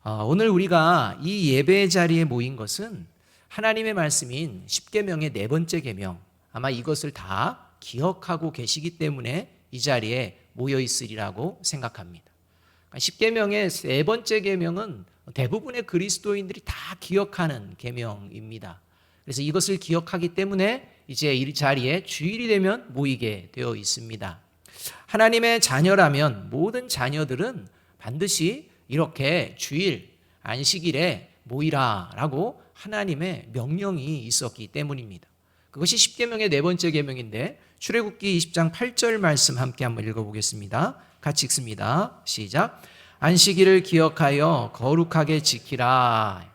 오늘 우리가 이 예배 자리에 모인 것은 하나님의 말씀인 십계명의 네 번째 계명, 아마 이것을 다 기억하고 계시기 때문에 이 자리에 모여 있으리라고 생각합니다. 십계명의 네 번째 계명은 대부분의 그리스도인들이 다 기억하는 계명입니다. 그래서 이것을 기억하기 때문에 이제 이 자리에 주일이 되면 모이게 되어 있습니다. 하나님의 자녀라면 모든 자녀들은 반드시 이렇게 주일, 안식일에 모이라라고 하나님의 명령이 있었기 때문입니다. 그것이 십계명의 네 번째 계명인데 출애굽기 20장 8절 말씀 함께 한번 읽어보겠습니다. 같이 읽습니다. 시작. 안식일을 기억하여 거룩하게 지키라.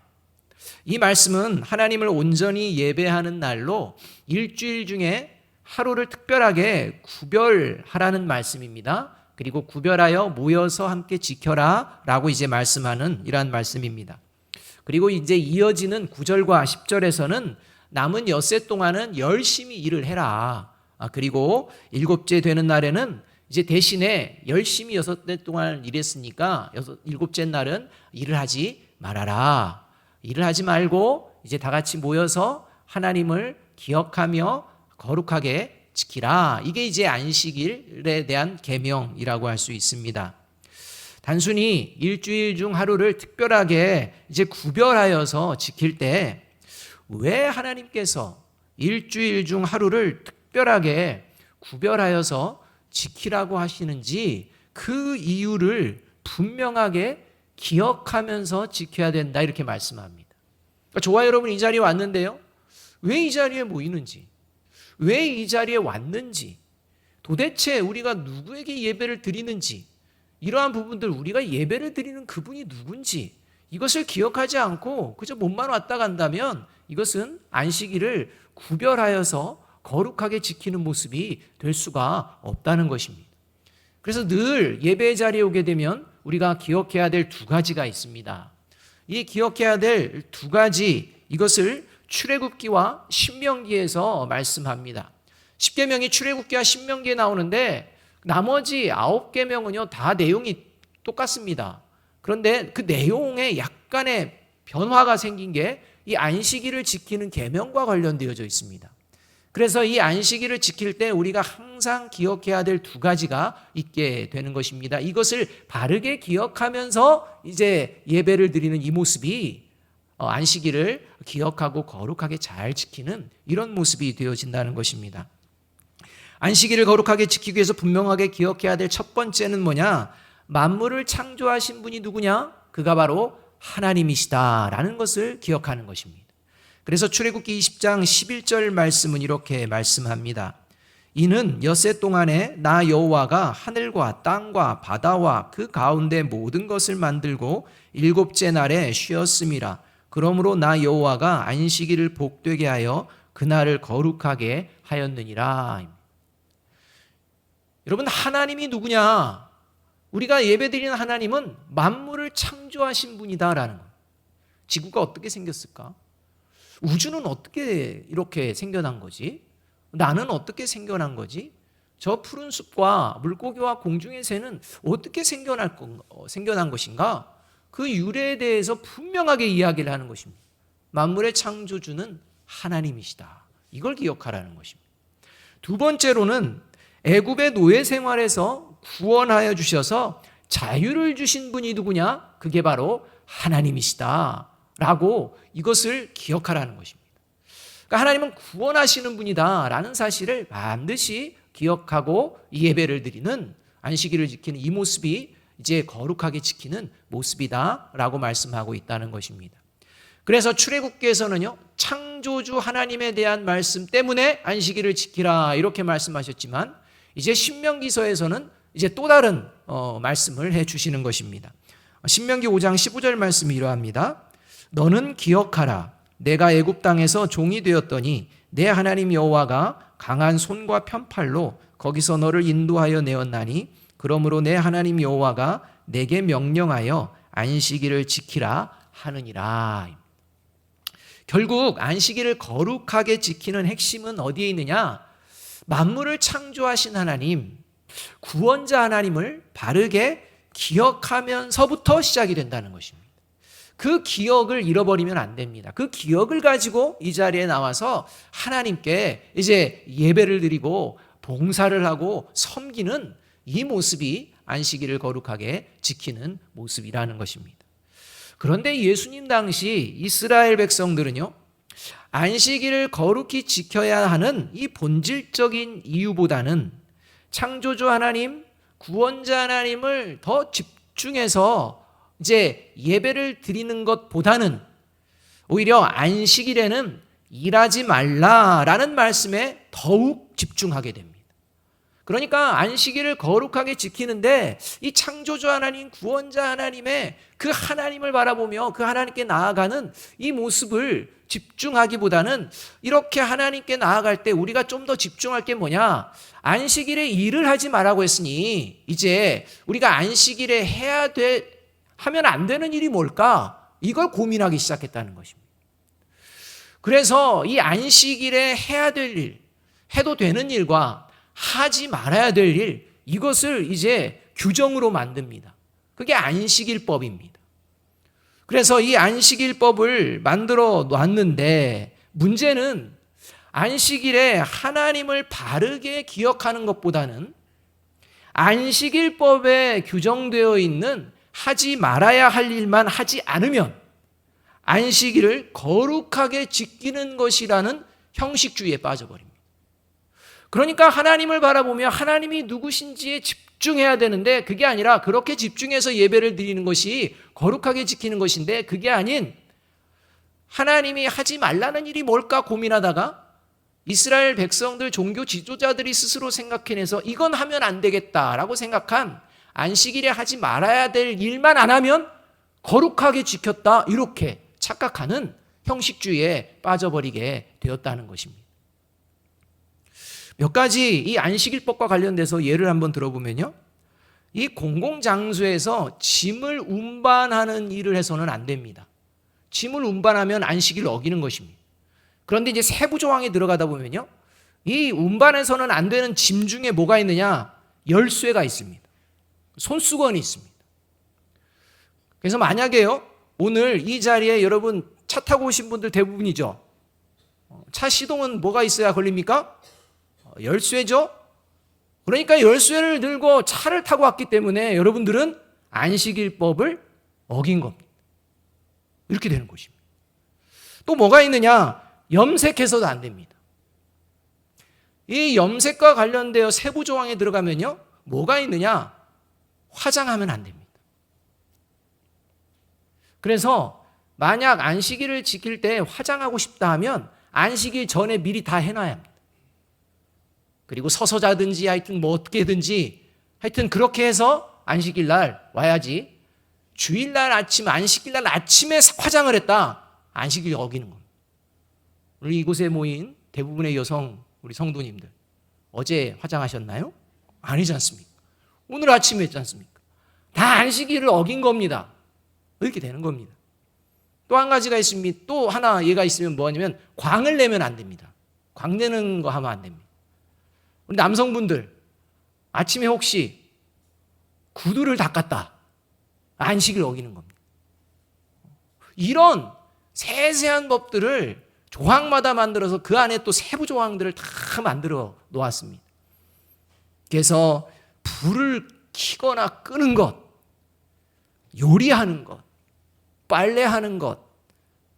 이 말씀은 하나님을 온전히 예배하는 날로 일주일 중에 하루를 특별하게 구별하라는 말씀입니다. 그리고 구별하여 모여서 함께 지켜라 라고 이제 말씀하는 이러한 말씀입니다. 그리고 이제 이어지는 9절과 10절에서는 남은 엿새 동안은 열심히 일을 해라. 그리고 일곱째 되는 날에는 이제 대신에 열심히 6대 동안 일했으니까 일곱째 날은 일을 하지 말아라. 일을 하지 말고 이제 다 같이 모여서 하나님을 기억하며 거룩하게 지키라. 이게 이제 안식일에 대한 계명이라고 할 수 있습니다. 단순히 일주일 중 하루를 특별하게 이제 구별하여서 지킬 때 왜 하나님께서 일주일 중 하루를 특별하게 구별하여서 지키라고 하시는지 그 이유를 분명하게 기억하면서 지켜야 된다 이렇게 말씀합니다. 그러니까 저와 여러분 이 자리에 왔는데요. 왜 이 자리에 모이는지, 왜 이 자리에 왔는지, 도대체 우리가 누구에게 예배를 드리는지, 이러한 부분들 우리가 예배를 드리는 그분이 누군지 이것을 기억하지 않고 그저 몸만 왔다 간다면 이것은 안식일을 구별하여서 거룩하게 지키는 모습이 될 수가 없다는 것입니다. 그래서 늘 예배 자리에 오게 되면 우리가 기억해야 될 두 가지가 있습니다. 이 기억해야 될 두 가지, 이것을 출애굽기와 신명기에서 말씀합니다. 십계명이 출애굽기와 신명기에 나오는데 나머지 9계명은요 다 내용이 똑같습니다. 그런데 그 내용에 약간의 변화가 생긴 게 이 안식일을 지키는 계명과 관련되어져 있습니다. 그래서 이 안식일을 지킬 때 우리가 항상 기억해야 될 두 가지가 있게 되는 것입니다. 이것을 바르게 기억하면서 이제 예배를 드리는 이 모습이 안식일을 기억하고 거룩하게 잘 지키는 이런 모습이 되어진다는 것입니다. 안식일을 거룩하게 지키기 위해서 분명하게 기억해야 될 첫 번째는 뭐냐? 만물을 창조하신 분이 누구냐? 그가 바로 하나님이시다라는 것을 기억하는 것입니다. 그래서 출애굽기 20장 11절 말씀은 이렇게 말씀합니다. 이는 엿새 동안에 나 여호와가 하늘과 땅과 바다와 그 가운데 모든 것을 만들고 일곱째 날에 쉬었음이라. 그러므로 나 여호와가 안식일을 복되게 하여 그날을 거룩하게 하였느니라. 여러분, 하나님이 누구냐? 우리가 예배드리는 하나님은 만물을 창조하신 분이다라는 거예요. 지구가 어떻게 생겼을까? 우주는 어떻게 이렇게 생겨난 거지? 나는 어떻게 생겨난 거지? 저 푸른 숲과 물고기와 공중의 새는 어떻게 생겨난 것인가? 그 유래에 대해서 분명하게 이야기를 하는 것입니다. 만물의 창조주는 하나님이시다. 이걸 기억하라는 것입니다. 두 번째로는 애굽의 노예 생활에서 구원하여 주셔서 자유를 주신 분이 누구냐? 그게 바로 하나님이시다 라고 이것을 기억하라는 것입니다. 그러니까 하나님은 구원하시는 분이다 라는 사실을 반드시 기억하고 이 예배를 드리는, 안식일을 지키는 이 모습이 이제 거룩하게 지키는 모습이다 라고 말씀하고 있다는 것입니다. 그래서 출애굽기에서는요 창조주 하나님에 대한 말씀 때문에 안식일을 지키라 이렇게 말씀하셨지만 이제 신명기서에서는 이제 또 다른 말씀을 해주시는 것입니다. 신명기 5장 15절 말씀이 이러합니다. 너는 기억하라. 내가 애굽 땅에서 종이 되었더니 내 하나님 여호와가 강한 손과 편팔로 거기서 너를 인도하여 내었나니 그러므로 내 하나님 여호와가 내게 명령하여 안식일을 지키라 하느니라. 결국 안식일을 거룩하게 지키는 핵심은 어디에 있느냐? 만물을 창조하신 하나님, 구원자 하나님을 바르게 기억하면서부터 시작이 된다는 것입니다. 그 기억을 잃어버리면 안 됩니다. 그 기억을 가지고 이 자리에 나와서 하나님께 이제 예배를 드리고 봉사를 하고 섬기는 이 모습이 안식일을 거룩하게 지키는 모습이라는 것입니다. 그런데 예수님 당시 이스라엘 백성들은요, 안식일을 거룩히 지켜야 하는 이 본질적인 이유보다는 창조주 하나님, 구원자 하나님을 더 집중해서 이제 예배를 드리는 것보다는 오히려 안식일에는 일하지 말라라는 말씀에 더욱 집중하게 됩니다. 그러니까 안식일을 거룩하게 지키는데 이 창조주 하나님, 구원자 하나님의 그 하나님을 바라보며 그 하나님께 나아가는 이 모습을 집중하기보다는 이렇게 하나님께 나아갈 때 우리가 좀 더 집중할 게 뭐냐? 안식일에 일을 하지 말라고 했으니 이제 우리가 안식일에 하면 안 되는 일이 뭘까? 이걸 고민하기 시작했다는 것입니다. 그래서 이 안식일에 해야 될 일, 해도 되는 일과 하지 말아야 될 일, 이것을 이제 규정으로 만듭니다. 그게 안식일법입니다. 그래서 이 안식일법을 만들어 놨는데 문제는 안식일에 하나님을 바르게 기억하는 것보다는 안식일법에 규정되어 있는 하지 말아야 할 일만 하지 않으면 안식일을 거룩하게 지키는 것이라는 형식주의에 빠져버립니다. 그러니까 하나님을 바라보며 하나님이 누구신지에 집중해야 되는데 그게 아니라 그렇게 집중해서 예배를 드리는 것이 거룩하게 지키는 것인데 그게 아닌 하나님이 하지 말라는 일이 뭘까 고민하다가 이스라엘 백성들 종교 지도자들이 스스로 생각해내서 이건 하면 안 되겠다라고 생각한 안식일에 하지 말아야 될 일만 안 하면 거룩하게 지켰다 이렇게 착각하는 형식주의에 빠져버리게 되었다는 것입니다. 몇 가지 이 안식일법과 관련돼서 예를 한번 들어보면요. 이 공공장소에서 짐을 운반하는 일을 해서는 안 됩니다. 짐을 운반하면 안식일을 어기는 것입니다. 그런데 이제 세부 조항에 들어가다 보면요. 이 운반해서는 안 되는 짐 중에 뭐가 있느냐? 열쇠가 있습니다. 손수건이 있습니다. 그래서 만약에요. 오늘 이 자리에 여러분 차 타고 오신 분들 대부분이죠. 차 시동은 뭐가 있어야 걸립니까? 열쇠죠. 그러니까 열쇠를 들고 차를 타고 왔기 때문에 여러분들은 안식일법을 어긴 겁니다. 이렇게 되는 것입니다. 또 뭐가 있느냐? 염색해서도 안 됩니다. 이 염색과 관련되어 세부 조항에 들어가면요. 뭐가 있느냐? 화장하면 안 됩니다. 그래서 만약 안식일을 지킬 때 화장하고 싶다 하면 안식일 전에 미리 다 해놔야 합니다. 그리고 서서 자든지 하여튼 뭐 어떻게든지 하여튼 그렇게 해서 안식일 날 와야지 주일날 아침, 안식일 날 아침에 화장을 했다. 안식일 어기는 겁니다. 오늘 이곳에 모인 대부분의 여성 우리 성도님들 어제 화장하셨나요? 아니지 않습니까? 오늘 아침에 했지 않습니까? 다 안식일을 어긴 겁니다. 이렇게 되는 겁니다. 또 한 가지가 있습니다. 또 하나 예가 있으면 뭐냐면 광을 내면 안 됩니다. 광 내는 거 하면 안 됩니다. 우리 남성분들 아침에 혹시 구두를 닦았다. 안식을 어기는 겁니다. 이런 세세한 법들을 조항마다 만들어서 그 안에 또 세부 조항들을 다 만들어 놓았습니다. 그래서 불을 켜거나 끄는 것, 요리하는 것, 빨래하는 것,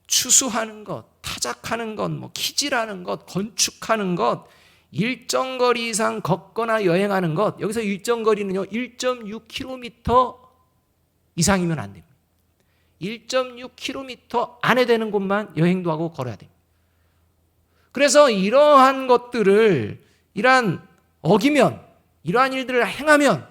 추수하는 것, 타작하는 것, 키질하는 것, 건축하는 것, 일정 거리 이상 걷거나 여행하는 것, 여기서 일정 거리는요 1.6km 이상이면 안 됩니다. 1.6km 안에 되는 곳만 여행도 하고 걸어야 됩니다. 그래서 이러한 것들을 어기면 이러한 일들을 행하면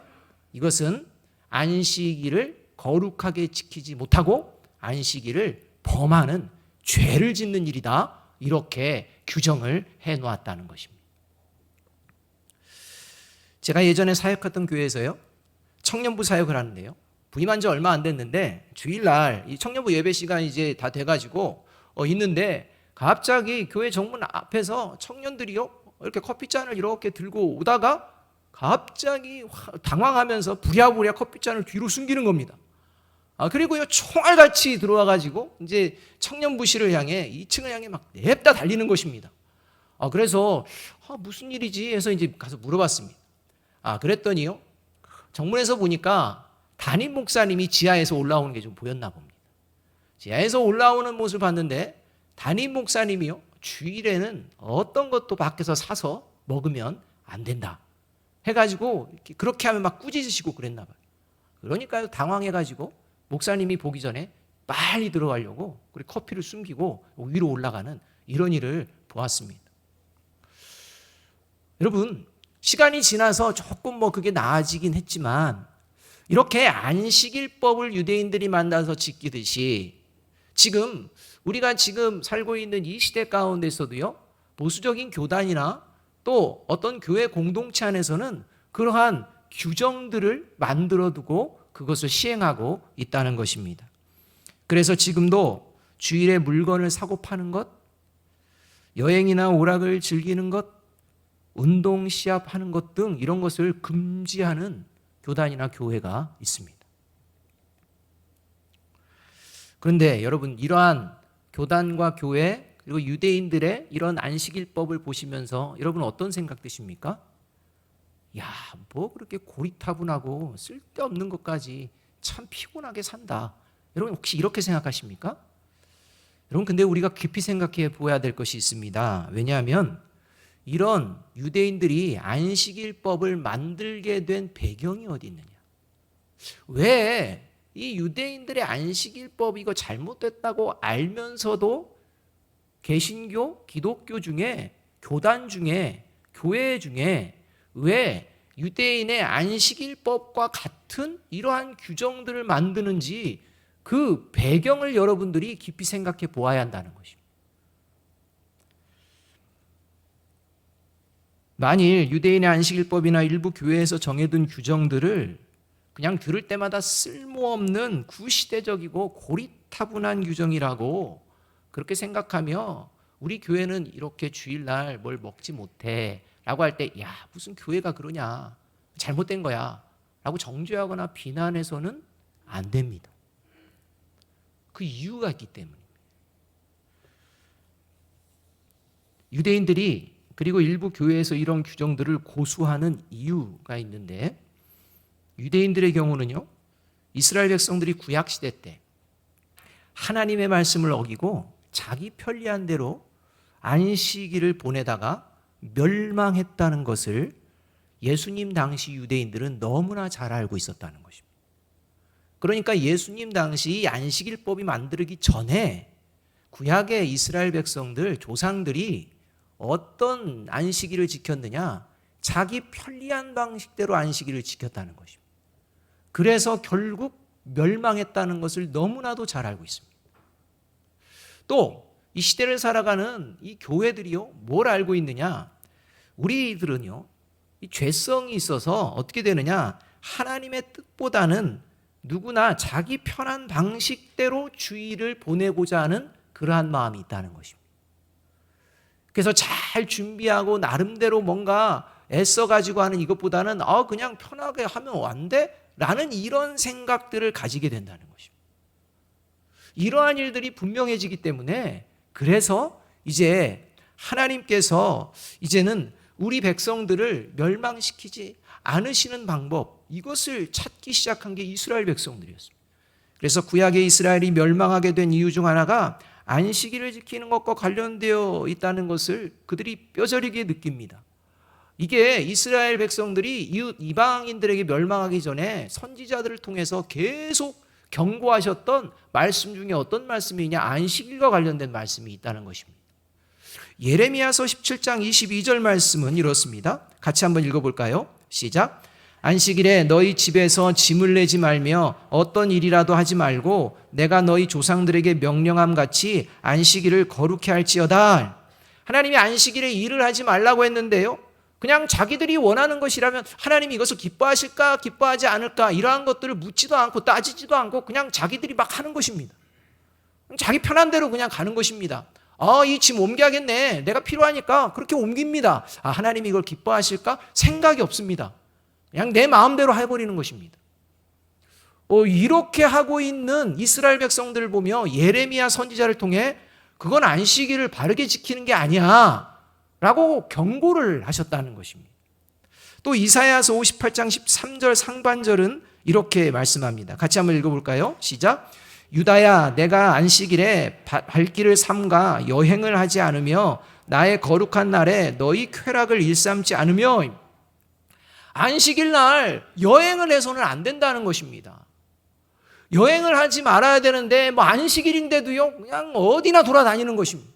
이것은 안식일을 거룩하게 지키지 못하고 안식일을 범하는 죄를 짓는 일이다. 이렇게 규정을 해놓았다는 것입니다. 제가 예전에 사역했던 교회에서요. 청년부 사역을 하는데요. 부임한 지 얼마 안 됐는데 주일날 이 청년부 예배 시간이 이제 다 돼가지고 있는데 갑자기 교회 정문 앞에서 청년들이요. 이렇게 커피잔을 이렇게 들고 오다가 갑자기 당황하면서 부랴부랴 커피잔을 뒤로 숨기는 겁니다. 그리고요, 총알같이 들어와가지고 이제 청년부시를 향해 2층을 향해 막 냅다 달리는 것입니다. 그래서 무슨 일이지 해서 이제 가서 물어봤습니다. 그랬더니요, 정문에서 보니까 담임 목사님이 지하에서 올라오는 게 좀 보였나 봅니다. 지하에서 올라오는 모습을 봤는데 담임 목사님이요, 주일에는 어떤 것도 밖에서 사서 먹으면 안 된다 해가지고 그렇게 하면 막 꾸짖으시고 그랬나 봐요. 그러니까요, 당황해가지고 목사님이 보기 전에 빨리 들어가려고 그리고 커피를 숨기고 위로 올라가는 이런 일을 보았습니다. 여러분, 시간이 지나서 조금 그게 나아지긴 했지만 이렇게 안식일법을 유대인들이 만나서 지키듯이 지금 우리가 지금 살고 있는 이 시대 가운데서도요, 보수적인 교단이나 또 어떤 교회 공동체 안에서는 그러한 규정들을 만들어 두고 그것을 시행하고 있다는 것입니다. 그래서 지금도 주일에 물건을 사고 파는 것, 여행이나 오락을 즐기는 것, 운동 시합하는 것 등 이런 것을 금지하는 교단이나 교회가 있습니다. 그런데 여러분, 이러한 교단과 교회 그리고 유대인들의 이런 안식일법을 보시면서 여러분 어떤 생각 드십니까? 그렇게 고리타분하고 쓸데없는 것까지 참 피곤하게 산다. 여러분 혹시 이렇게 생각하십니까? 여러분, 근데 우리가 깊이 생각해 보아야 될 것이 있습니다. 왜냐하면 이런 유대인들이 안식일법을 만들게 된 배경이 어디 있느냐? 왜 이 유대인들의 안식일법 이거 잘못됐다고 알면서도 개신교, 기독교 중에, 교단 중에, 교회 중에 왜 유대인의 안식일법과 같은 이러한 규정들을 만드는지 그 배경을 여러분들이 깊이 생각해 보아야 한다는 것입니다. 만일 유대인의 안식일법이나 일부 교회에서 정해둔 규정들을 그냥 들을 때마다 쓸모없는 구시대적이고 고리타분한 규정이라고 그렇게 생각하며 우리 교회는 이렇게 주일날 뭘 먹지 못해 라고 할 때 무슨 교회가 그러냐, 잘못된 거야 라고 정죄하거나 비난해서는 안 됩니다. 그 이유가 있기 때문입니다. 유대인들이 그리고 일부 교회에서 이런 규정들을 고수하는 이유가 있는데, 유대인들의 경우는요, 이스라엘 백성들이 구약시대 때 하나님의 말씀을 어기고 자기 편리한 대로 안식일을 보내다가 멸망했다는 것을 예수님 당시 유대인들은 너무나 잘 알고 있었다는 것입니다. 그러니까 예수님 당시 안식일법이 만들기 전에 구약의 이스라엘 백성들, 조상들이 어떤 안식일을 지켰느냐? 자기 편리한 방식대로 안식일을 지켰다는 것입니다. 그래서 결국 멸망했다는 것을 너무나도 잘 알고 있습니다. 또 이 시대를 살아가는 이 교회들이요, 뭘 알고 있느냐? 우리들은요, 이 죄성이 있어서 어떻게 되느냐? 하나님의 뜻보다는 누구나 자기 편한 방식대로 주일을 보내고자 하는 그러한 마음이 있다는 것입니다. 그래서 잘 준비하고 나름대로 뭔가 애써가지고 하는 이것보다는 그냥 편하게 하면 안 돼? 라는 이런 생각들을 가지게 된다는 것입니다. 이러한 일들이 분명해지기 때문에 그래서 이제 하나님께서 이제는 우리 백성들을 멸망시키지 않으시는 방법, 이것을 찾기 시작한 게 이스라엘 백성들이었습니다. 그래서 구약의 이스라엘이 멸망하게 된 이유 중 하나가 안식일을 지키는 것과 관련되어 있다는 것을 그들이 뼈저리게 느낍니다. 이게 이스라엘 백성들이 이방인들에게 멸망하기 전에 선지자들을 통해서 계속 경고하셨던 말씀 중에 어떤 말씀이냐? 안식일과 관련된 말씀이 있다는 것입니다. 예레미야서 17장 22절 말씀은 이렇습니다. 같이 한번 읽어볼까요? 시작. 안식일에 너희 집에서 짐을 내지 말며 어떤 일이라도 하지 말고 내가 너희 조상들에게 명령함 같이 안식일을 거룩히 할지어다. 하나님이 안식일에 일을 하지 말라고 했는데요, 그냥 자기들이 원하는 것이라면 하나님이 이것을 기뻐하실까 기뻐하지 않을까 이러한 것들을 묻지도 않고 따지지도 않고 그냥 자기들이 막 하는 것입니다. 자기 편한 대로 그냥 가는 것입니다. 이 짐 옮겨야겠네, 내가 필요하니까 그렇게 옮깁니다. 하나님이 이걸 기뻐하실까? 생각이 없습니다. 그냥 내 마음대로 해버리는 것입니다. 이렇게 하고 있는 이스라엘 백성들을 보며 예레미야 선지자를 통해 그건 안식일을 바르게 지키는 게 아니야 라고 경고를 하셨다는 것입니다. 또 이사야서 58장 13절 상반절은 이렇게 말씀합니다. 같이 한번 읽어볼까요? 시작. 유다야, 내가 안식일에 발길을 삼가 여행을 하지 않으며 나의 거룩한 날에 너희 쾌락을 일삼지 않으며. 안식일 날 여행을 해서는 안 된다는 것입니다. 여행을 하지 말아야 되는데 안식일인데도요 그냥 어디나 돌아다니는 것입니다.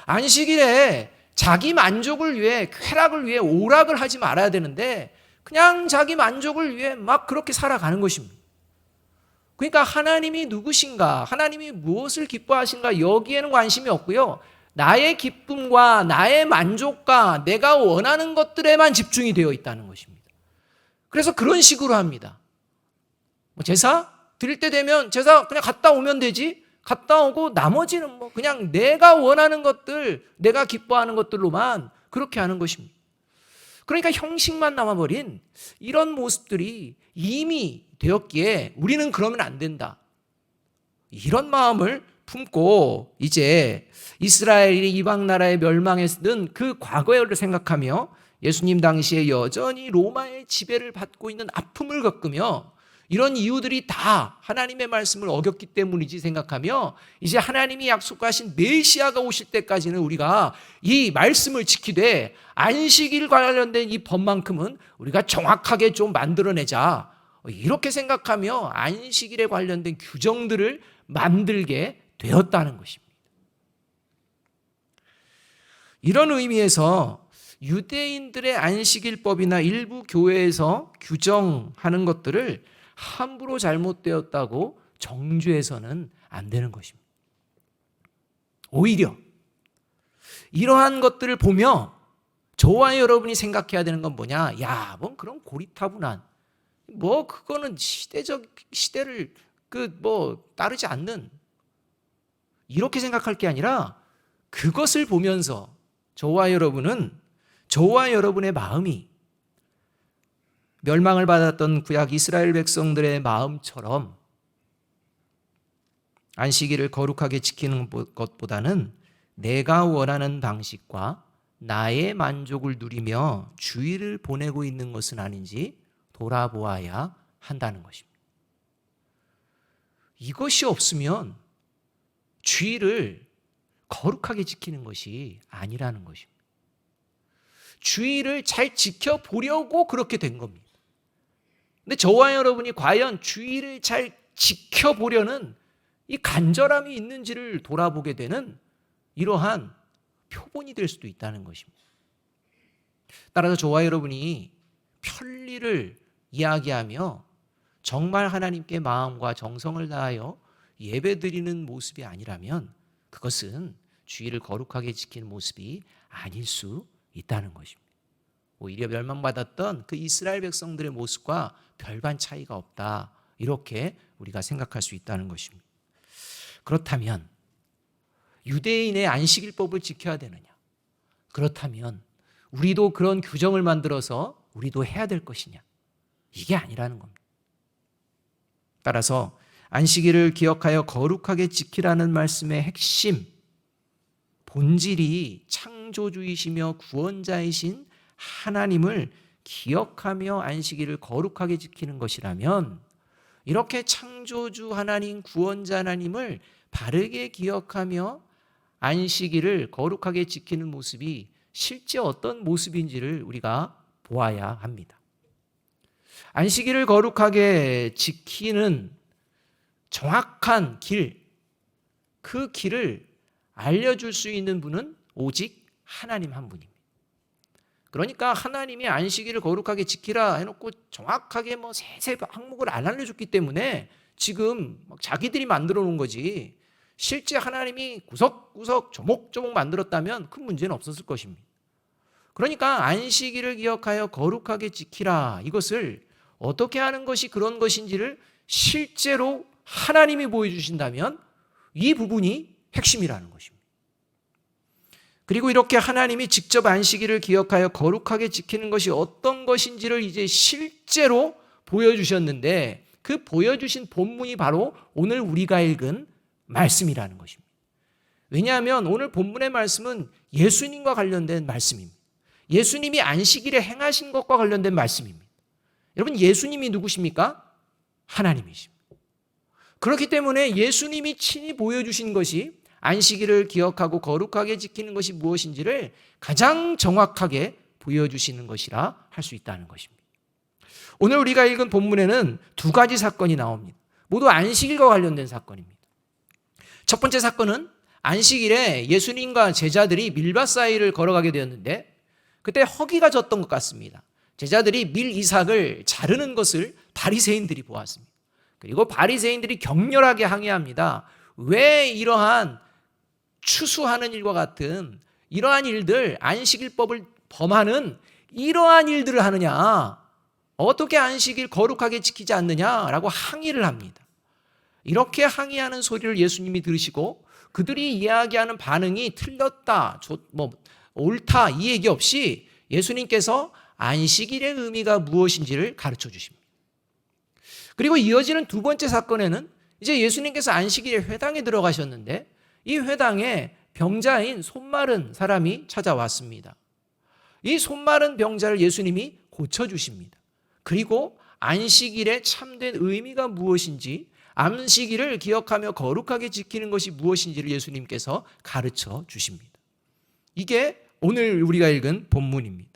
안식일에 자기 만족을 위해, 쾌락을 위해 오락을 하지 말아야 되는데 그냥 자기 만족을 위해 막 그렇게 살아가는 것입니다. 그러니까 하나님이 누구신가, 하나님이 무엇을 기뻐하신가 여기에는 관심이 없고요, 나의 기쁨과 나의 만족과 내가 원하는 것들에만 집중이 되어 있다는 것입니다. 그래서 그런 식으로 합니다. 제사 드릴 때 되면 제사 그냥 갔다 오면 되지, 갔다 오고 나머지는 그냥 내가 원하는 것들, 내가 기뻐하는 것들로만 그렇게 하는 것입니다. 그러니까 형식만 남아버린 이런 모습들이 이미 되었기에 우리는 그러면 안 된다, 이런 마음을 품고 이제 이스라엘이 이방 나라의 멸망했던 그 과거를 생각하며 예수님 당시에 여전히 로마의 지배를 받고 있는 아픔을 겪으며 이런 이유들이 다 하나님의 말씀을 어겼기 때문이지 생각하며 이제 하나님이 약속하신 메시아가 오실 때까지는 우리가 이 말씀을 지키되 안식일 관련된 이 법만큼은 우리가 정확하게 좀 만들어내자, 이렇게 생각하며 안식일에 관련된 규정들을 만들게 되었다는 것입니다. 이런 의미에서 유대인들의 안식일법이나 일부 교회에서 규정하는 것들을 함부로 잘못되었다고 정죄해서는 안 되는 것입니다. 오히려 이러한 것들을 보며 저와 여러분이 생각해야 되는 건 뭐냐? 야, 그런 고리타분한, 그거는 시대를 따르지 않는, 이렇게 생각할 게 아니라 그것을 보면서 저와 여러분의 마음이 멸망을 받았던 구약 이스라엘 백성들의 마음처럼 안식일을 거룩하게 지키는 것보다는 내가 원하는 방식과 나의 만족을 누리며 주일을 보내고 있는 것은 아닌지 돌아보아야 한다는 것입니다. 이것이 없으면 주일을 거룩하게 지키는 것이 아니라는 것입니다. 주일을 잘 지켜보려고 그렇게 된 겁니다. 근데 저와 여러분이 과연 주일을 잘 지켜보려는 이 간절함이 있는지를 돌아보게 되는 이러한 표본이 될 수도 있다는 것입니다. 따라서 저와 여러분이 편리를 이야기하며 정말 하나님께 마음과 정성을 다하여 예배드리는 모습이 아니라면 그것은 주일을 거룩하게 지키는 모습이 아닐 수 있다는 것입니다. 오히려 멸망받았던 그 이스라엘 백성들의 모습과 별반 차이가 없다, 이렇게 우리가 생각할 수 있다는 것입니다. 그렇다면 유대인의 안식일법을 지켜야 되느냐? 그렇다면 우리도 그런 규정을 만들어서 우리도 해야 될 것이냐? 이게 아니라는 겁니다. 따라서 안식일을 기억하여 거룩하게 지키라는 말씀의 핵심, 본질이 창조주이시며 구원자이신 하나님을 기억하며 안식일을 거룩하게 지키는 것이라면, 이렇게 창조주 하나님, 구원자 하나님을 바르게 기억하며 안식일을 거룩하게 지키는 모습이 실제 어떤 모습인지를 우리가 보아야 합니다. 안식일을 거룩하게 지키는 정확한 길, 그 길을 알려줄 수 있는 분은 오직 하나님 한 분입니다. 그러니까 하나님이 안식일을 거룩하게 지키라 해놓고 정확하게 세세 항목을 안 알려줬기 때문에 지금 자기들이 만들어 놓은 거지, 실제 하나님이 구석구석 조목조목 만들었다면 큰 문제는 없었을 것입니다. 그러니까 안식일을 기억하여 거룩하게 지키라, 이것을 어떻게 하는 것이 그런 것인지를 실제로 하나님이 보여주신다면 이 부분이 핵심이라는 것입니다. 그리고 이렇게 하나님이 직접 안식일을 기억하여 거룩하게 지키는 것이 어떤 것인지를 이제 실제로 보여주셨는데, 그 보여주신 본문이 바로 오늘 우리가 읽은 말씀이라는 것입니다. 왜냐하면 오늘 본문의 말씀은 예수님과 관련된 말씀입니다. 예수님이 안식일에 행하신 것과 관련된 말씀입니다. 여러분, 예수님이 누구십니까? 하나님이십니다. 그렇기 때문에 예수님이 친히 보여주신 것이 안식일을 기억하고 거룩하게 지키는 것이 무엇인지를 가장 정확하게 보여주시는 것이라 할 수 있다는 것입니다. 오늘 우리가 읽은 본문에는 두 가지 사건이 나옵니다. 모두 안식일과 관련된 사건입니다. 첫 번째 사건은 안식일에 예수님과 제자들이 밀밭 사이를 걸어가게 되었는데 그때 허기가 졌던 것 같습니다. 제자들이 밀 이삭을 자르는 것을 바리새인들이 보았습니다. 그리고 바리새인들이 격렬하게 항의합니다. 왜 이러한 추수하는 일과 같은 이러한 일들, 안식일법을 범하는 이러한 일들을 하느냐? 어떻게 안식일 거룩하게 지키지 않느냐라고 항의를 합니다. 이렇게 항의하는 소리를 예수님이 들으시고 그들이 이야기하는 반응이 틀렸다, 옳다 이 얘기 없이 예수님께서 안식일의 의미가 무엇인지를 가르쳐 주십니다. 그리고 이어지는 두 번째 사건에는 이제 예수님께서 안식일에 회당에 들어가셨는데 이 회당에 병자인 손마른 사람이 찾아왔습니다. 이 손마른 병자를 예수님이 고쳐주십니다. 그리고 안식일의 참된 의미가 무엇인지, 안식일을 기억하며 거룩하게 지키는 것이 무엇인지를 예수님께서 가르쳐 주십니다. 이게 오늘 우리가 읽은 본문입니다.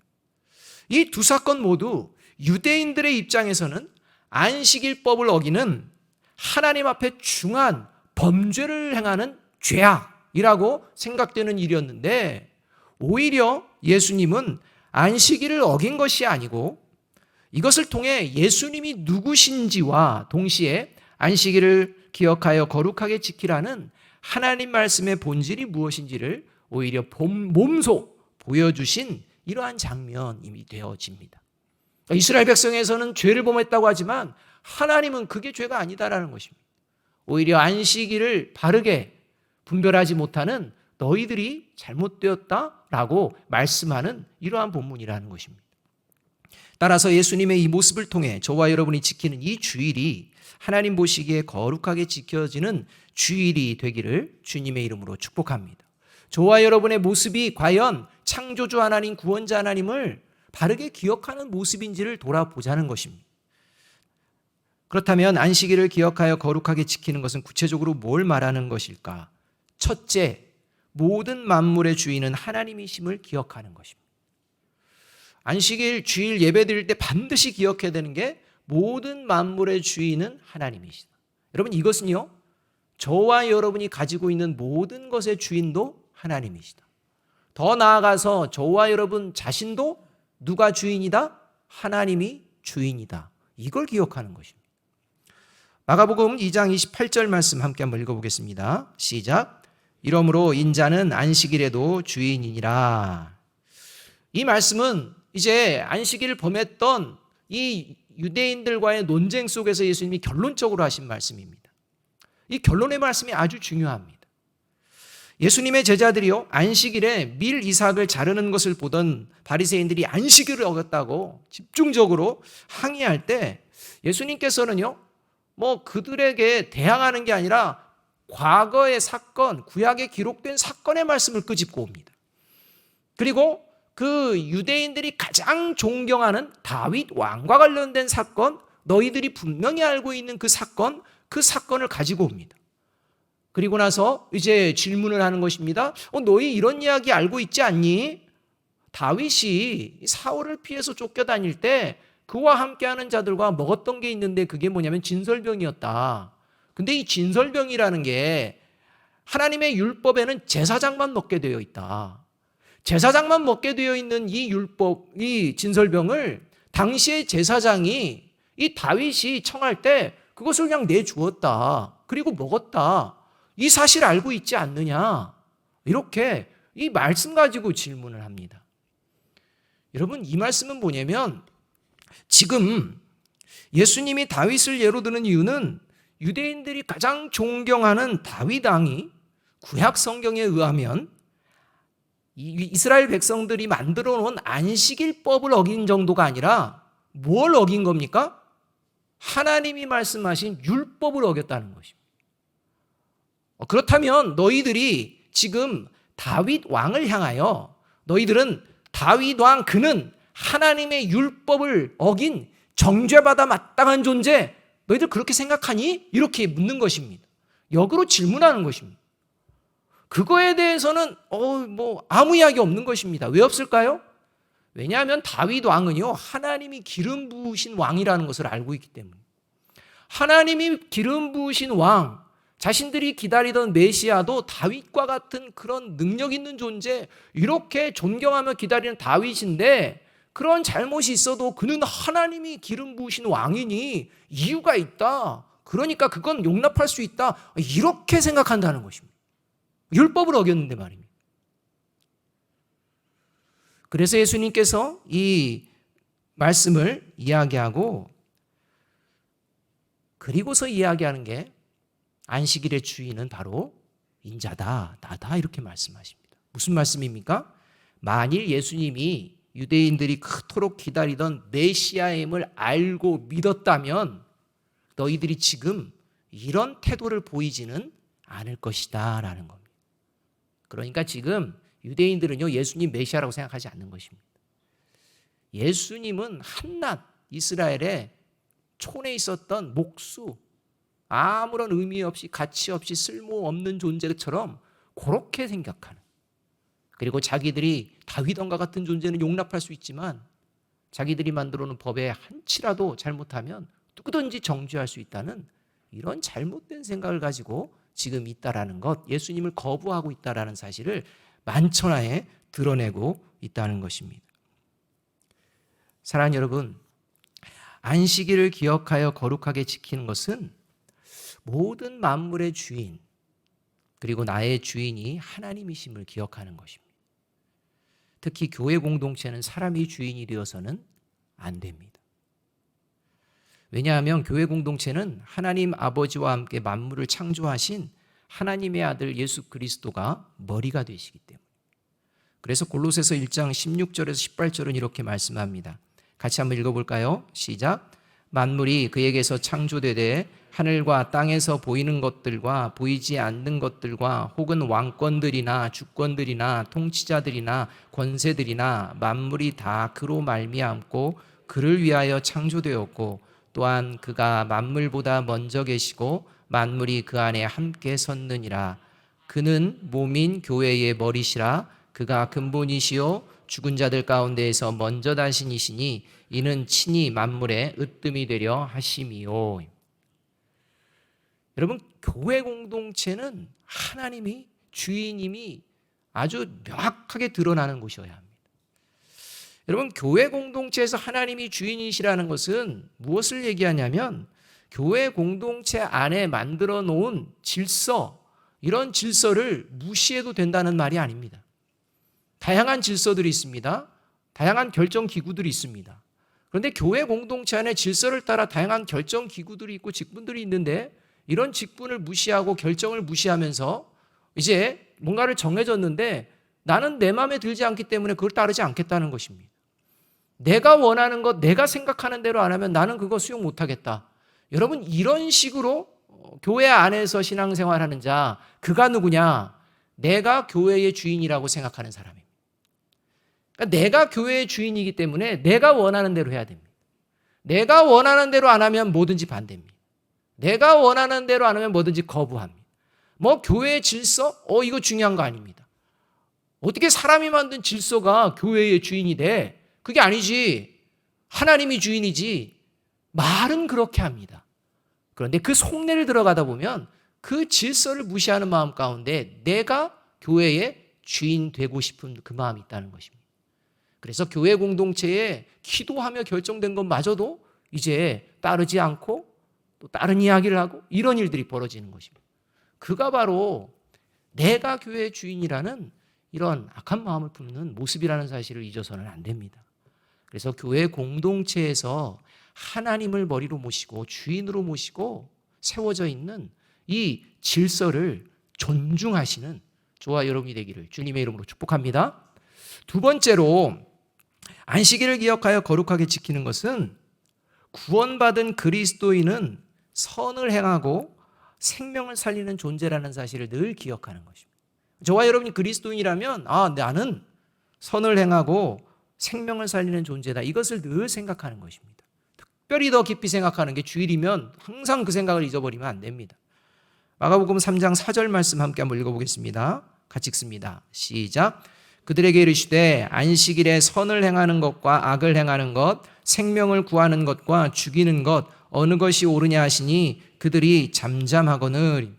이 두 사건 모두 유대인들의 입장에서는 안식일법을 어기는 하나님 앞에 중한 범죄를 행하는 죄악이라고 생각되는 일이었는데 오히려 예수님은 안식일을 어긴 것이 아니고 이것을 통해 예수님이 누구신지와 동시에 안식일을 기억하여 거룩하게 지키라는 하나님 말씀의 본질이 무엇인지를 오히려 몸소 보여주신 이러한 장면이 되어집니다. 이스라엘 백성에서는 죄를 범했다고 하지만 하나님은 그게 죄가 아니다라는 것입니다. 오히려 안식일을 바르게 분별하지 못하는 너희들이 잘못되었다라고 말씀하는 이러한 본문이라는 것입니다. 따라서 예수님의 이 모습을 통해 저와 여러분이 지키는 이 주일이 하나님 보시기에 거룩하게 지켜지는 주일이 되기를 주님의 이름으로 축복합니다. 저와 여러분의 모습이 과연 창조주 하나님, 구원자 하나님을 바르게 기억하는 모습인지를 돌아보자는 것입니다. 그렇다면 안식일을 기억하여 거룩하게 지키는 것은 구체적으로 뭘 말하는 것일까? 첫째, 모든 만물의 주인은 하나님이심을 기억하는 것입니다. 안식일 주일 예배 드릴 때 반드시 기억해야 되는 게 모든 만물의 주인은 하나님이시다. 여러분, 이것은요, 저와 여러분이 가지고 있는 모든 것의 주인도 하나님이시다. 더 나아가서 저와 여러분 자신도 누가 주인이다? 하나님이 주인이다. 이걸 기억하는 것입니다. 마가복음 2장 28절 말씀 함께 한번 읽어보겠습니다. 시작. 이러므로 인자는 안식일에도 주인이니라. 이 말씀은 이제 안식일을 범했던 이 유대인들과의 논쟁 속에서 예수님이 결론적으로 하신 말씀입니다. 이 결론의 말씀이 아주 중요합니다. 예수님의 제자들이요, 안식일에 밀 이삭을 자르는 것을 보던 바리새인들이 안식일을 어겼다고 집중적으로 항의할 때 예수님께서는요, 그들에게 대항하는 게 아니라 과거의 사건, 구약에 기록된 사건의 말씀을 끄집고 옵니다. 그리고 그 유대인들이 가장 존경하는 다윗 왕과 관련된 사건, 너희들이 분명히 알고 있는 그 사건을 가지고 옵니다. 그리고 나서 이제 질문을 하는 것입니다. 너희 이런 이야기 알고 있지 않니? 다윗이 사울을 피해서 쫓겨다닐 때 그와 함께하는 자들과 먹었던 게 있는데 그게 뭐냐면 진설병이었다. 근데 이 진설병이라는 게 하나님의 율법에는 제사장만 먹게 되어 있다. 제사장만 먹게 되어 있는 이 율법, 이 진설병을 당시의 제사장이 이 다윗이 청할 때 그것을 그냥 내주었다. 그리고 먹었다. 이 사실 알고 있지 않느냐? 이렇게 이 말씀 가지고 질문을 합니다. 여러분, 이 말씀은 뭐냐면 지금 예수님이 다윗을 예로 드는 이유는 유대인들이 가장 존경하는 다윗 왕이 구약 성경에 의하면 이스라엘 백성들이 만들어 놓은 안식일법을 어긴 정도가 아니라 뭘 어긴 겁니까? 하나님이 말씀하신 율법을 어겼다는 것입니다. 그렇다면 너희들이 지금 다윗 왕을 향하여 너희들은 다윗 왕 그는 하나님의 율법을 어긴 정죄받아 마땅한 존재, 너희들 그렇게 생각하니? 이렇게 묻는 것입니다. 역으로 질문하는 것입니다. 그거에 대해서는 아무 이야기 없는 것입니다. 왜 없을까요? 왜냐하면 다윗 왕은요, 하나님이 기름 부으신 왕이라는 것을 알고 있기 때문에. 하나님이 기름 부으신 왕, 자신들이 기다리던 메시아도 다윗과 같은 그런 능력 있는 존재, 이렇게 존경하며 기다리는 다윗인데, 그런 잘못이 있어도 그는 하나님이 기름 부으신 왕이니 이유가 있다, 그러니까 그건 용납할 수 있다, 이렇게 생각한다는 것입니다. 율법을 어겼는데 말입니다. 그래서 예수님께서 이 말씀을 이야기하고 그리고서 이야기하는 게 안식일의 주인은 바로 인자다, 나다, 이렇게 말씀하십니다. 무슨 말씀입니까? 만일 예수님이 유대인들이 그토록 기다리던 메시아임을 알고 믿었다면 너희들이 지금 이런 태도를 보이지는 않을 것이다 라는 겁니다. 그러니까 지금 유대인들은요, 예수님 메시아라고 생각하지 않는 것입니다. 예수님은 한낱 이스라엘의 촌에 있었던 목수, 아무런 의미 없이 가치 없이 쓸모없는 존재처럼 그렇게 생각하는, 그리고 자기들이 다윗 왕과 같은 존재는 용납할 수 있지만 자기들이 만들어 놓은 법에 한치라도 잘못하면 누구든지 정죄할 수 있다는 이런 잘못된 생각을 가지고 지금 있다라는 것, 예수님을 거부하고 있다라는 사실을 만천하에 드러내고 있다는 것입니다. 사랑하는 여러분, 안식일을 기억하여 거룩하게 지키는 것은 모든 만물의 주인, 그리고 나의 주인이 하나님이심을 기억하는 것입니다. 특히 교회 공동체는 사람이 주인이 되어서는 안 됩니다. 왜냐하면 교회 공동체는 하나님 아버지와 함께 만물을 창조하신 하나님의 아들 예수 그리스도가 머리가 되시기 때문에. 그래서 골로새서 1장 16절에서 18절은 이렇게 말씀합니다. 같이 한번 읽어볼까요? 시작. 만물이 그에게서 창조되되 하늘과 땅에서 보이는 것들과 보이지 않는 것들과 혹은 왕권들이나 주권들이나 통치자들이나 권세들이나 만물이 다 그로 말미암고 그를 위하여 창조되었고 또한 그가 만물보다 먼저 계시고 만물이 그 안에 함께 섰느니라. 그는 몸인 교회의 머리시라. 그가 근본이시요 죽은 자들 가운데에서 먼저 나신 이시니 이는 친히 만물의 으뜸이 되려 하심이요. 여러분, 교회 공동체는 하나님이 주인임이 아주 명확하게 드러나는 곳이어야 합니다. 여러분, 교회 공동체에서 하나님이 주인이시라는 것은 무엇을 얘기하냐면 교회 공동체 안에 만들어 놓은 질서, 이런 질서를 무시해도 된다는 말이 아닙니다. 다양한 질서들이 있습니다. 다양한 결정 기구들이 있습니다. 그런데 교회 공동체 안에 질서를 따라 다양한 결정 기구들이 있고 직분들이 있는데 이런 직분을 무시하고 결정을 무시하면서 이제 뭔가를 정해졌는데 나는 내 마음에 들지 않기 때문에 그걸 따르지 않겠다는 것입니다. 내가 원하는 것, 내가 생각하는 대로 안 하면 나는 그거 수용 못하겠다. 여러분, 이런 식으로 교회 안에서 신앙생활하는 자, 그가 누구냐? 내가 교회의 주인이라고 생각하는 사람입니다. 그러니까 내가 교회의 주인이기 때문에 내가 원하는 대로 해야 됩니다. 내가 원하는 대로 안 하면 뭐든지 반대입니다. 내가 원하는 대로 안 하면 뭐든지 거부합니다. 교회의 질서? 이거 중요한 거 아닙니다. 어떻게 사람이 만든 질서가 교회의 주인이 돼? 그게 아니지. 하나님이 주인이지. 말은 그렇게 합니다. 그런데 그 속내를 들어가다 보면 그 질서를 무시하는 마음 가운데 내가 교회의 주인 되고 싶은 그 마음이 있다는 것입니다. 그래서 교회 공동체에 기도하며 결정된 것마저도 이제 따르지 않고 또 다른 이야기를 하고 이런 일들이 벌어지는 것입니다. 그가 바로 내가 교회의 주인이라는 이런 악한 마음을 품는 모습이라는 사실을 잊어서는 안 됩니다. 그래서 교회 공동체에서 하나님을 머리로 모시고 주인으로 모시고 세워져 있는 이 질서를 존중하시는 저와 여러분이 되기를 주님의 이름으로 축복합니다. 두 번째로 안식일을 기억하여 거룩하게 지키는 것은 구원받은 그리스도인은 선을 행하고 생명을 살리는 존재라는 사실을 늘 기억하는 것입니다. 저와 여러분이 그리스도인이라면 나는 선을 행하고 생명을 살리는 존재다. 이것을 늘 생각하는 것입니다. 특별히 더 깊이 생각하는 게 주일이면 항상 그 생각을 잊어버리면 안 됩니다. 마가복음 3장 4절 말씀 함께 한번 읽어보겠습니다. 같이 읽습니다. 시작. 그들에게 이르시되 안식일에 선을 행하는 것과 악을 행하는 것, 생명을 구하는 것과 죽이는 것 어느 것이 옳으냐 하시니 그들이 잠잠하거늘.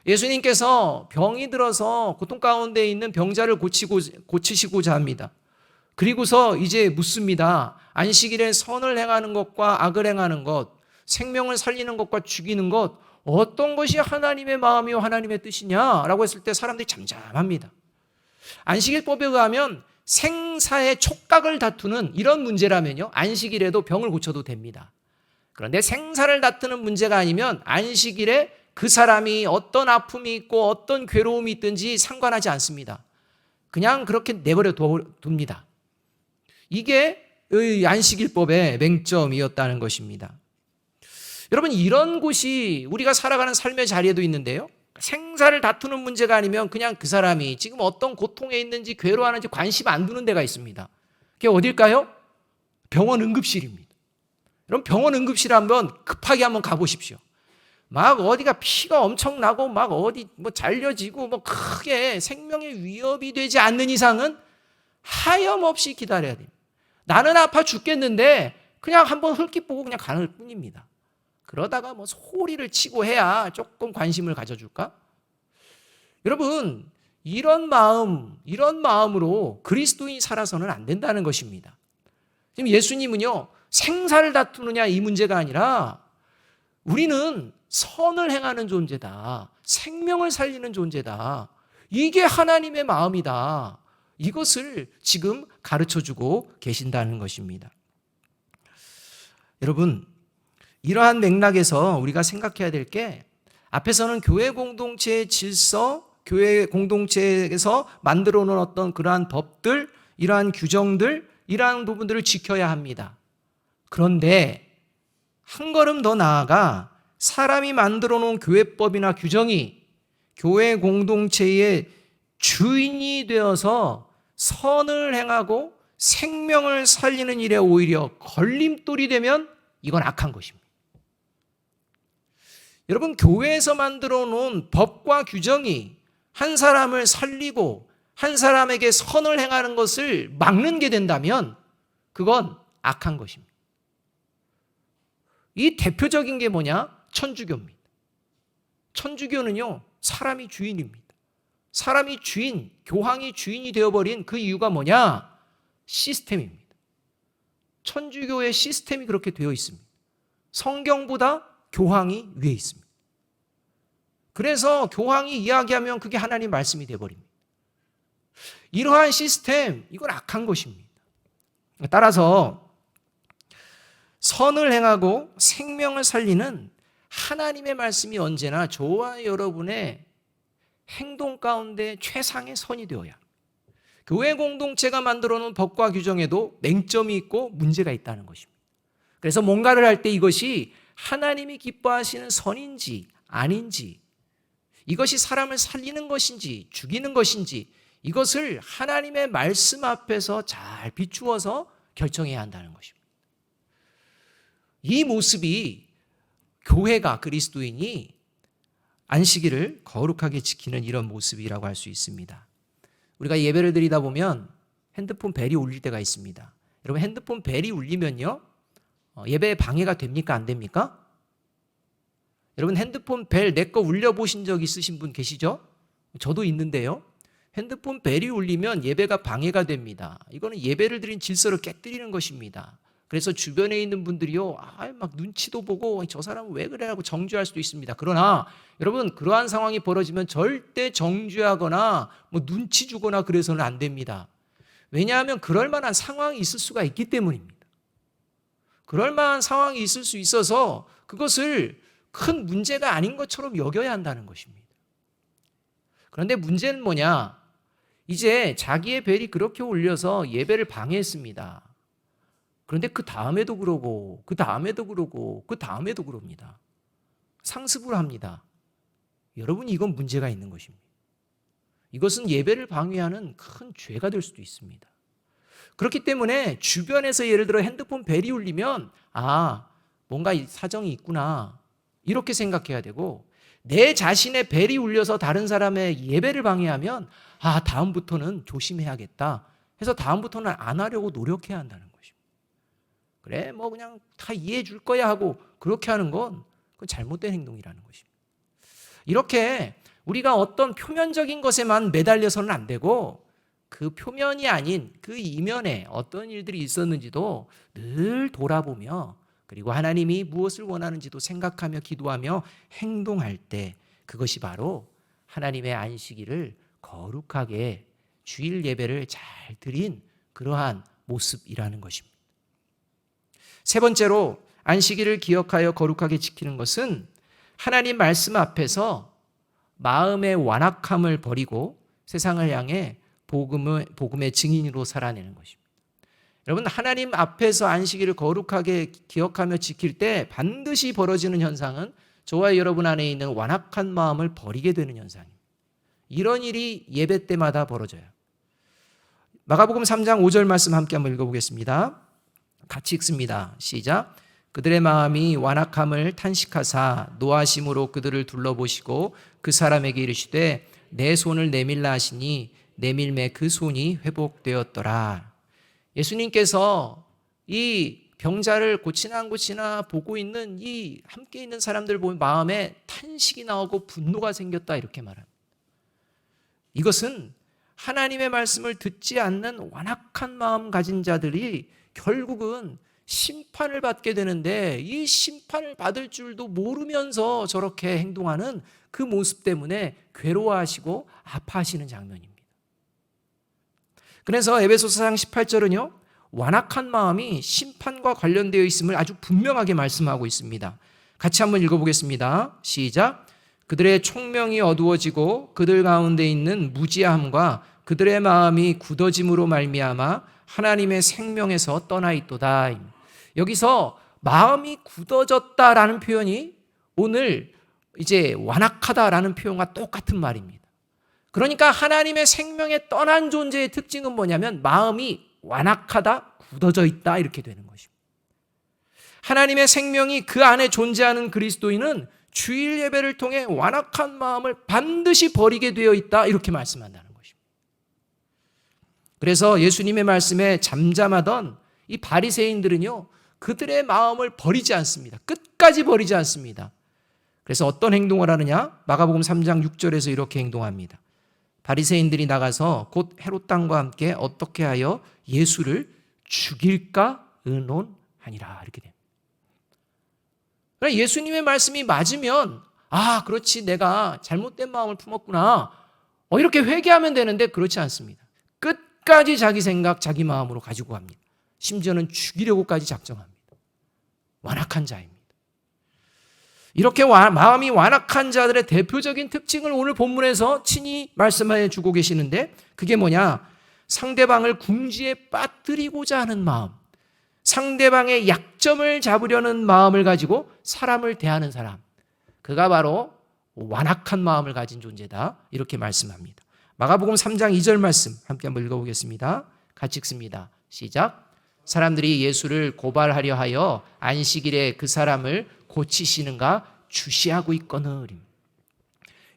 예수님께서 병이 들어서 고통 가운데 있는 병자를 고치시고자 합니다. 그리고서 이제 묻습니다. 안식일에 선을 행하는 것과 악을 행하는 것, 생명을 살리는 것과 죽이는 것 어떤 것이 하나님의 마음이요 하나님의 뜻이냐라고 했을 때 사람들이 잠잠합니다. 안식일법에 의하면 생사의 촉각을 다투는 이런 문제라면요, 안식일에도 병을 고쳐도 됩니다. 그런데 생사를 다투는 문제가 아니면 안식일에 그 사람이 어떤 아픔이 있고 어떤 괴로움이 있든지 상관하지 않습니다. 그냥 그렇게 내버려 둡니다. 이게 안식일법의 맹점이었다는 것입니다. 여러분, 이런 곳이 우리가 살아가는 삶의 자리에도 있는데요, 생사를 다투는 문제가 아니면 그냥 그 사람이 지금 어떤 고통에 있는지 괴로워하는지 관심 안 두는 데가 있습니다. 그게 어딜까요? 병원 응급실입니다. 여러분, 병원 응급실 한번 급하게 한번 가보십시오. 막 어디가 피가 엄청 나고 막 어디 잘려지고 크게 생명에 위협이 되지 않는 이상은 하염없이 기다려야 됩니다. 나는 아파 죽겠는데 그냥 한번 흙깃 보고 그냥 가는 뿐입니다. 그러다가 소리를 치고 해야 조금 관심을 가져줄까? 여러분, 이런 마음으로 그리스도인이 살아서는 안 된다는 것입니다. 지금 예수님은요, 생사를 다투느냐 이 문제가 아니라 우리는 선을 행하는 존재다. 생명을 살리는 존재다. 이게 하나님의 마음이다. 이것을 지금 가르쳐주고 계신다는 것입니다. 여러분, 이러한 맥락에서 우리가 생각해야 될 게, 앞에서는 교회 공동체의 질서, 교회 공동체에서 만들어 놓은 어떤 그러한 법들, 이러한 규정들, 이러한 부분들을 지켜야 합니다. 그런데 한 걸음 더 나아가 사람이 만들어 놓은 교회법이나 규정이 교회 공동체의 주인이 되어서 선을 행하고 생명을 살리는 일에 오히려 걸림돌이 되면 이건 악한 것입니다. 여러분, 교회에서 만들어 놓은 법과 규정이 한 사람을 살리고 한 사람에게 선을 행하는 것을 막는 게 된다면 그건 악한 것입니다. 이 대표적인 게 뭐냐? 천주교입니다. 천주교는요, 사람이 주인입니다. 사람이 주인, 교황이 주인이 되어버린 그 이유가 뭐냐? 시스템입니다. 천주교의 시스템이 그렇게 되어 있습니다. 성경보다 교황이 위에 있습니다. 그래서 교황이 이야기하면 그게 하나님 말씀이 되어버립니다. 이러한 시스템, 이건 악한 것입니다. 따라서 선을 행하고 생명을 살리는 하나님의 말씀이 언제나 저와 여러분의 행동 가운데 최상의 선이 되어야 합니다. 교회 공동체가 만들어 놓은 법과 규정에도 맹점이 있고 문제가 있다는 것입니다. 그래서 뭔가를 할 때 이것이 하나님이 기뻐하시는 선인지 아닌지, 이것이 사람을 살리는 것인지 죽이는 것인지, 이것을 하나님의 말씀 앞에서 잘 비추어서 결정해야 한다는 것입니다. 이 모습이 교회가, 그리스도인이 안식일을 거룩하게 지키는 이런 모습이라고 할 수 있습니다. 우리가 예배를 드리다 보면 핸드폰 벨이 울릴 때가 있습니다. 여러분, 핸드폰 벨이 울리면요, 예배에 방해가 됩니까? 안 됩니까? 여러분, 핸드폰 벨 내 거 울려보신 적 있으신 분 계시죠? 저도 있는데요. 핸드폰 벨이 울리면 예배가 방해가 됩니다. 이거는 예배를 드린 질서를 깨뜨리는 것입니다. 그래서 주변에 있는 분들이요, 막 눈치도 보고 저 사람은 왜 그래 하고 정죄할 수도 있습니다. 그러나 여러분, 그러한 상황이 벌어지면 절대 정죄하거나 눈치 주거나 그래서는 안 됩니다. 왜냐하면 그럴 만한 상황이 있을 수가 있기 때문입니다. 그럴 만한 상황이 있을 수 있어서 그것을 큰 문제가 아닌 것처럼 여겨야 한다는 것입니다. 그런데 문제는 뭐냐? 이제 자기의 벨이 그렇게 울려서 예배를 방해했습니다. 그런데 그 다음에도 그러고 그 다음에도 그러고 그 다음에도 그럽니다. 상습을 합니다. 여러분, 이건 문제가 있는 것입니다. 이것은 예배를 방해하는 큰 죄가 될 수도 있습니다. 그렇기 때문에 주변에서 예를 들어 핸드폰 벨이 울리면 뭔가 사정이 있구나 이렇게 생각해야 되고, 내 자신의 벨이 울려서 다른 사람의 예배를 방해하면 다음부터는 조심해야겠다 해서 다음부터는 안 하려고 노력해야 한다는 것입니다. 그래 그냥 다 이해해 줄 거야 하고 그렇게 하는 건 그건 잘못된 행동이라는 것입니다. 이렇게 우리가 어떤 표면적인 것에만 매달려서는 안 되고, 그 표면이 아닌 그 이면에 어떤 일들이 있었는지도 늘 돌아보며, 그리고 하나님이 무엇을 원하는지도 생각하며 기도하며 행동할 때, 그것이 바로 하나님의 안식일을 거룩하게 주일 예배를 잘 드린 그러한 모습이라는 것입니다. 세 번째로 안식일을 기억하여 거룩하게 지키는 것은 하나님 말씀 앞에서 마음의 완악함을 버리고 세상을 향해 복음의 증인으로 살아내는 것입니다. 여러분, 하나님 앞에서 안식일을 거룩하게 기억하며 지킬 때 반드시 벌어지는 현상은 저와 여러분 안에 있는 완악한 마음을 버리게 되는 현상입니다. 이런 일이 예배 때마다 벌어져요. 마가복음 3장 5절 말씀 함께 한번 읽어보겠습니다. 같이 읽습니다. 시작. 그들의 마음이 완악함을 탄식하사 노하심으로 그들을 둘러보시고 그 사람에게 이르시되 내 손을 내밀라 하시니 내밀매 그 손이 회복되었더라. 예수님께서 이 병자를 고치나 안 고치나 보고 있는 이 함께 있는 사람들 보면 마음에 탄식이 나오고 분노가 생겼다 이렇게 말합니다. 이것은 하나님의 말씀을 듣지 않는 완악한 마음 가진 자들이 결국은 심판을 받게 되는데, 이 심판을 받을 줄도 모르면서 저렇게 행동하는 그 모습 때문에 괴로워하시고 아파하시는 장면입니다. 그래서 에베소서 4장 18절은요, 완악한 마음이 심판과 관련되어 있음을 아주 분명하게 말씀하고 있습니다. 같이 한번 읽어보겠습니다. 시작. 그들의 총명이 어두워지고 그들 가운데 있는 무지함과 그들의 마음이 굳어짐으로 말미암아 하나님의 생명에서 떠나 있도다. 여기서 마음이 굳어졌다라는 표현이 오늘 이제 완악하다라는 표현과 똑같은 말입니다. 그러니까 하나님의 생명에 떠난 존재의 특징은 뭐냐면 마음이 완악하다, 굳어져 있다 이렇게 되는 것입니다. 하나님의 생명이 그 안에 존재하는 그리스도인은 주일 예배를 통해 완악한 마음을 반드시 버리게 되어 있다 이렇게 말씀한다는 것입니다. 그래서 예수님의 말씀에 잠잠하던 이 바리새인들은요, 그들의 마음을 버리지 않습니다. 끝까지 버리지 않습니다. 그래서 어떤 행동을 하느냐? 마가복음 3장 6절에서 이렇게 행동합니다. 바리새인들이 나가서 곧 헤롯 왕과 함께 어떻게 하여 예수를 죽일까 의논하니라 이렇게 됩니다. 그러니까 예수님의 말씀이 맞으면 그렇지 내가 잘못된 마음을 품었구나 이렇게 회개하면 되는데 그렇지 않습니다. 끝까지 자기 생각 자기 마음으로 가지고 갑니다. 심지어는 죽이려고까지 작정합니다. 완악한 자입니다. 이렇게 마음이 완악한 자들의 대표적인 특징을 오늘 본문에서 친히 말씀해 주고 계시는데, 그게 뭐냐? 상대방을 궁지에 빠뜨리고자 하는 마음, 상대방의 약점을 잡으려는 마음을 가지고 사람을 대하는 사람, 그가 바로 완악한 마음을 가진 존재다 이렇게 말씀합니다. 마가복음 3장 2절 말씀 함께 한번 읽어보겠습니다. 같이 읽습니다. 시작. 사람들이 예수를 고발하려 하여 안식일에 그 사람을 고치시는가 주시하고 있거늘.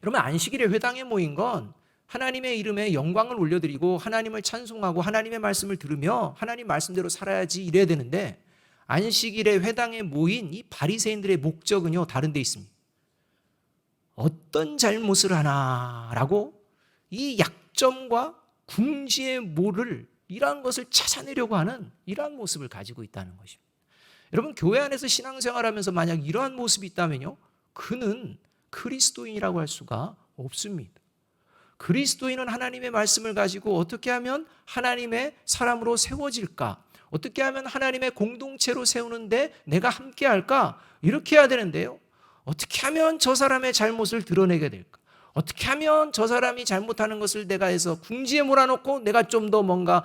여러분, 안식일에 회당에 모인 건 하나님의 이름에 영광을 올려드리고 하나님을 찬송하고 하나님의 말씀을 들으며 하나님 말씀대로 살아야지 이래야 되는데, 안식일에 회당에 모인 이 바리새인들의 목적은요 다른 데 있습니다. 어떤 잘못을 하나라고 이 약점과 궁지의 모를 이러한 것을 찾아내려고 하는 이러한 모습을 가지고 있다는 것입니다. 여러분, 교회 안에서 신앙생활하면서 만약 이러한 모습이 있다면요, 그는 그리스도인이라고 할 수가 없습니다. 그리스도인은 하나님의 말씀을 가지고 어떻게 하면 하나님의 사람으로 세워질까? 어떻게 하면 하나님의 공동체로 세우는데 내가 함께 할까? 이렇게 해야 되는데요, 어떻게 하면 저 사람의 잘못을 드러내게 될까? 어떻게 하면 저 사람이 잘못하는 것을 내가 해서 궁지에 몰아넣고 내가 좀 더 뭔가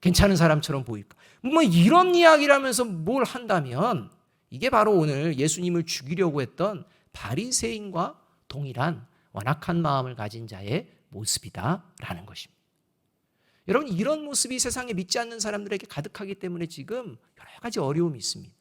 괜찮은 사람처럼 보일까? 뭐 이런 이야기라면서 뭘 한다면 이게 바로 오늘 예수님을 죽이려고 했던 바리새인과 동일한 완악한 마음을 가진 자의 모습이다라는 것입니다. 여러분, 이런 모습이 세상에 믿지 않는 사람들에게 가득하기 때문에 지금 여러 가지 어려움이 있습니다.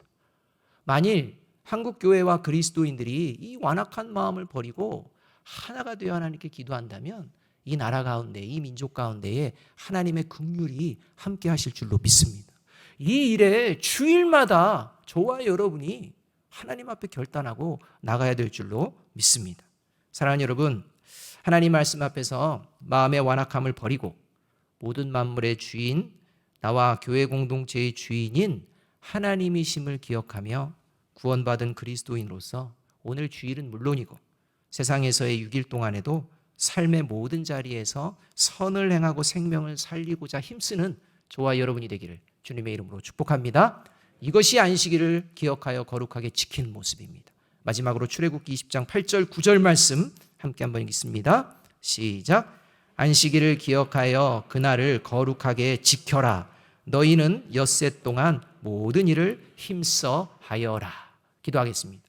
만일 한국 교회와 그리스도인들이 이 완악한 마음을 버리고 하나가 되어 하나님께 기도한다면 이 나라 가운데, 이 민족 가운데에 하나님의 긍휼이 함께 하실 줄로 믿습니다. 이 일에 주일마다 저와 여러분이 하나님 앞에 결단하고 나가야 될 줄로 믿습니다. 사랑하는 여러분, 하나님 말씀 앞에서 마음의 완악함을 버리고 모든 만물의 주인, 나와 교회 공동체의 주인인 하나님이심을 기억하며 구원받은 그리스도인으로서 오늘 주일은 물론이고 세상에서의 6일 동안에도 삶의 모든 자리에서 선을 행하고 생명을 살리고자 힘쓰는 저와 여러분이 되기를 주님의 이름으로 축복합니다. 이것이 안식일을 기억하여 거룩하게 지키는 모습입니다. 마지막으로 출애굽기 20장 8절 9절 말씀 함께 한번 읽겠습니다. 시작. 안식일을 기억하여 그날을 거룩하게 지켜라. 너희는 엿새 동안 모든 일을 힘써 하여라. 기도하겠습니다.